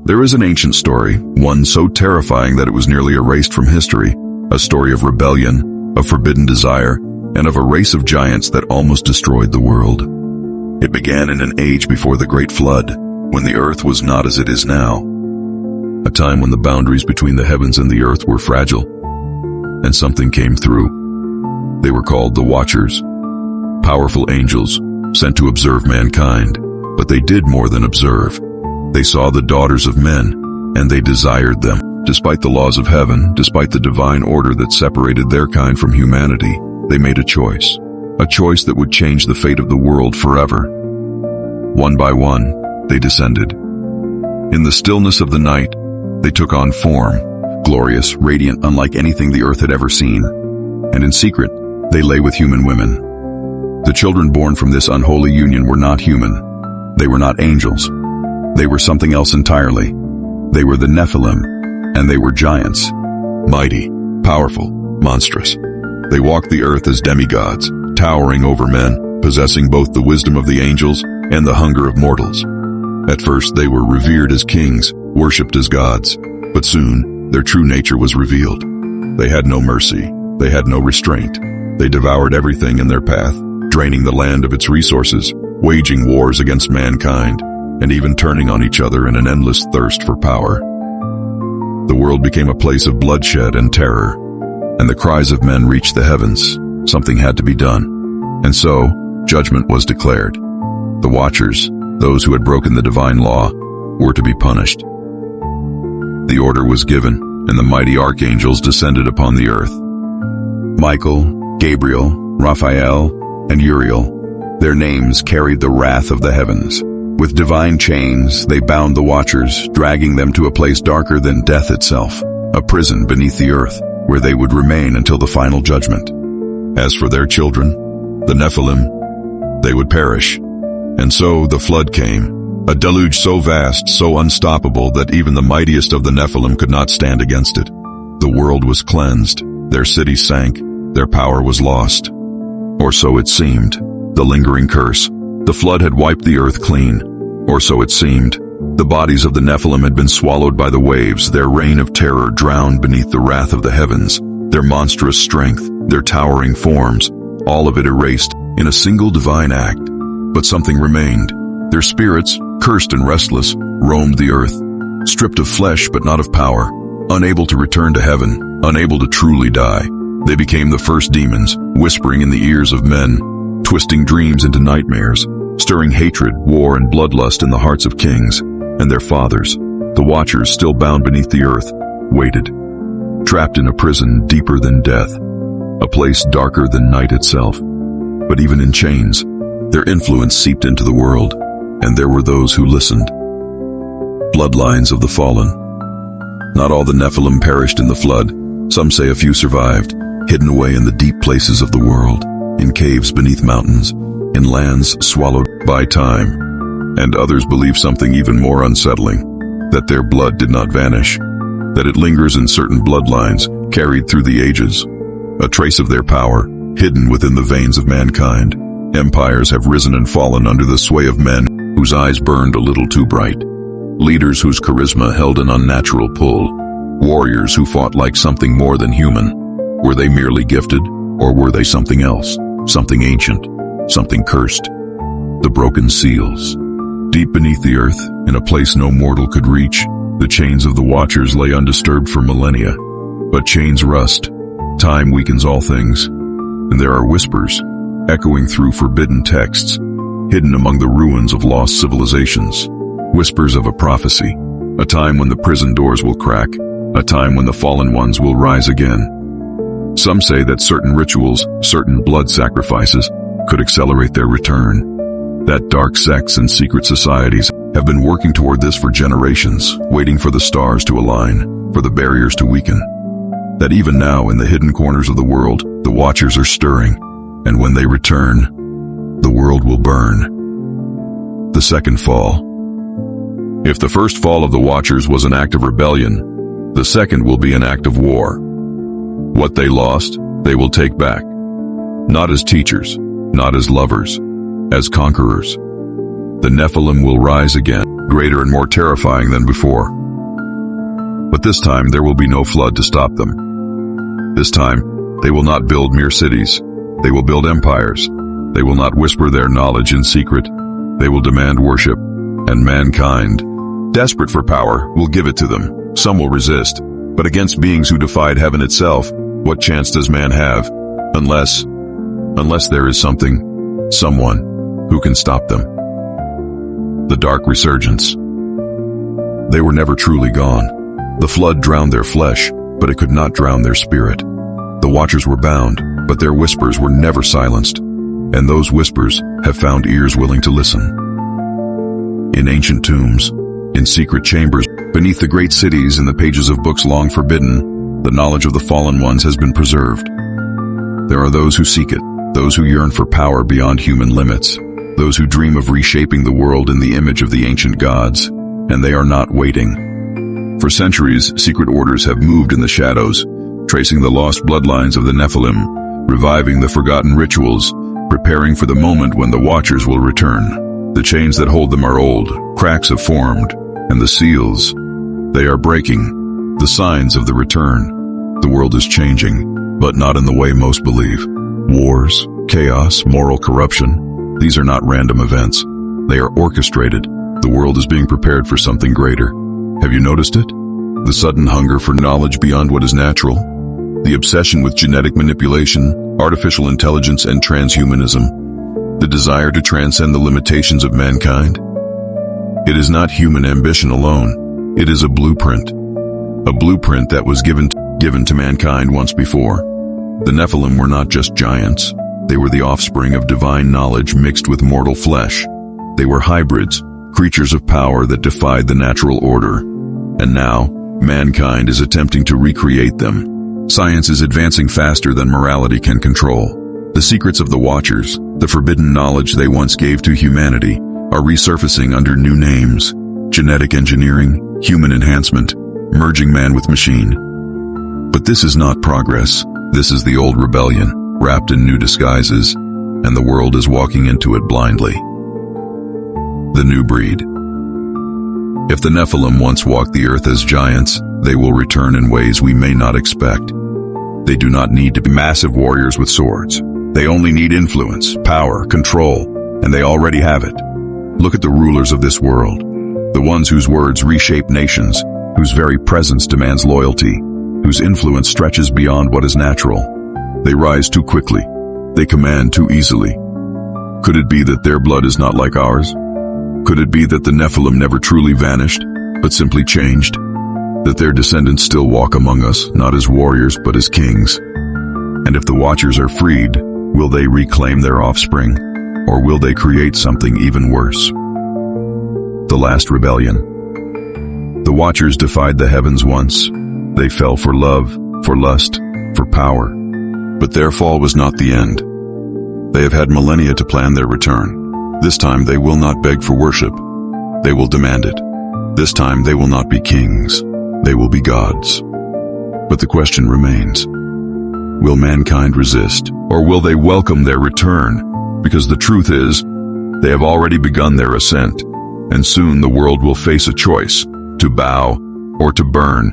There is an ancient story, one so terrifying that it was nearly erased from history, a story of rebellion, of forbidden desire, and of a race of giants that almost destroyed the world. It began in an age before the Great Flood, when the earth was not as it is now. A time when the boundaries between the heavens and the earth were fragile, and something came through. They were called the Watchers, powerful angels sent to observe mankind, but they did more than observe. They saw the daughters of men, and they desired them. Despite the laws of heaven, despite the divine order that separated their kind from humanity, they made a choice that would change the fate of the world forever. One by one, they descended. In the stillness of the night, they took on form, glorious, radiant, unlike anything the earth had ever seen. And in secret, they lay with human women. The children born from this unholy union were not human. They were not angels. They were something else entirely. They were the Nephilim, and they were giants. Mighty, powerful, monstrous. They walked the earth as demigods, towering over men, possessing both the wisdom of the angels and the hunger of mortals. At first, they were revered as kings, worshipped as gods, but soon, their true nature was revealed. They had no mercy. They had no restraint. They devoured everything in their path, draining the land of its resources, waging wars against mankind, and even turning on each other in an endless thirst for power. The world became a place of bloodshed and terror, and the cries of men reached the heavens. Something had to be done. And so, judgment was declared. The Watchers, those who had broken the divine law, were to be punished. The order was given, and the mighty archangels descended upon the earth. Michael, Gabriel, Raphael, and Uriel. Their names carried the wrath of the heavens. With divine chains, they bound the Watchers, dragging them to a place darker than death itself, a prison beneath the earth, where they would remain until the final judgment. As for their children, the Nephilim, they would perish. And so the flood came, a deluge so vast, so unstoppable that even the mightiest of the Nephilim could not stand against it. The world was cleansed, their cities sank, their power was lost. Or so it seemed, the lingering curse. The flood had wiped the earth clean, or so it seemed. The bodies of the Nephilim had been swallowed by the waves, their reign of terror drowned beneath the wrath of the heavens, their monstrous strength, their towering forms, all of it erased in a single divine act. But something remained. Their spirits, cursed and restless, roamed the earth, stripped of flesh but not of power, unable to return to heaven, unable to truly die. They became the first demons, whispering in the ears of men, twisting dreams into nightmares, stirring hatred, war, and bloodlust in the hearts of kings. And their fathers, the Watchers still bound beneath the earth, waited, trapped in a prison deeper than death, a place darker than night itself. But even in chains, their influence seeped into the world, and there were those who listened. Bloodlines of the fallen. Not all the Nephilim perished in the flood. Some say a few survived, hidden away in the deep places of the world, in caves beneath mountains, in lands swallowed by time. And others believe something even more unsettling, that their blood did not vanish, that it lingers in certain bloodlines, carried through the ages, a trace of their power, hidden within the veins of mankind. Empires have risen and fallen under the sway of men whose eyes burned a little too bright, leaders whose charisma held an unnatural pull, warriors who fought like something more than human. Were they merely gifted, or were they something else, something ancient, something cursed? The broken seals. Deep beneath the earth, in a place no mortal could reach, the chains of the Watchers lay undisturbed for millennia. But chains rust. Time weakens all things. And there are whispers, echoing through forbidden texts, hidden among the ruins of lost civilizations. Whispers of a prophecy, a time when the prison doors will crack, a time when the fallen ones will rise again. Some say that certain rituals, certain blood sacrifices, could accelerate their return. That dark sects and secret societies have been working toward this for generations, waiting for the stars to align, for the barriers to weaken. That even now in the hidden corners of the world, the Watchers are stirring, and when they return, the world will burn. The second fall. If the first fall of the Watchers was an act of rebellion, the second will be an act of war. What they lost, they will take back. Not as teachers, not as lovers, as conquerors. the Nephilim will rise again, greater and more terrifying than before. But this time there will be no flood to stop them. This time, they will not build mere cities. They will build empires. They will not whisper their knowledge in secret. They will demand worship, and mankind, desperate for power, will give it to them. Some will resist, but against beings who defied heaven itself, what chance does man have? Unless there is someone, who can stop them. The dark resurgence. They were never truly gone. The flood drowned their flesh, but it could not drown their spirit. The watchers were bound, but their whispers were never silenced, and those whispers have found ears willing to listen. In ancient tombs, in secret chambers, beneath the great cities, in the pages of books long forbidden, the knowledge of the fallen ones has been preserved. There are those who seek it, those who yearn for power beyond human limits, those who dream of reshaping the world in the image of the ancient gods, and they are not waiting. For centuries, secret orders have moved in the shadows, tracing the lost bloodlines of the Nephilim, reviving the forgotten rituals, preparing for the moment when the Watchers will return. The chains that hold them are old, cracks have formed, and the seals, they are breaking, the signs of the return. The world is changing, but not in the way most believe. Wars, chaos, moral corruption, these are not random events. They are orchestrated. The world is being prepared for something greater. Have you noticed it? The sudden hunger for knowledge beyond what is natural, the obsession with genetic manipulation, artificial intelligence, and transhumanism, the desire to transcend the limitations of mankind. It is not human ambition alone. It is a blueprint that was given to mankind once before. The Nephilim were not just giants. They were the offspring of divine knowledge mixed with mortal flesh. They were hybrids, creatures of power that defied the natural order. And now, mankind is attempting to recreate them. Science is advancing faster than morality can control. The secrets of the Watchers, the forbidden knowledge they once gave to humanity, are resurfacing under new names: genetic engineering, human enhancement, merging man with machine. But this is not progress. This is the old rebellion, wrapped in new disguises, and the world is walking into it blindly. The new breed. If the Nephilim once walked the earth as giants, they will return in ways we may not expect. They do not need to be massive warriors with swords. They only need influence, power, control, and they already have it. Look at the rulers of this world, the ones whose words reshape nations, whose very presence demands loyalty, whose influence stretches beyond what is natural. They rise too quickly. They command too easily. Could it be that their blood is not like ours? Could it be that the Nephilim never truly vanished, but simply changed? That their descendants still walk among us, not as warriors, but as kings? And if the Watchers are freed, will they reclaim their offspring? Or will they create something even worse? The last rebellion. The Watchers defied the heavens once. They fell for love, for lust, for power. But their fall was not the end. They have had millennia to plan their return. This time they will not beg for worship. They will demand it. This time they will not be kings. They will be gods. But the question remains: will mankind resist, or will they welcome their return? Because the truth is, they have already begun their ascent, and soon the world will face a choice: to bow or to burn,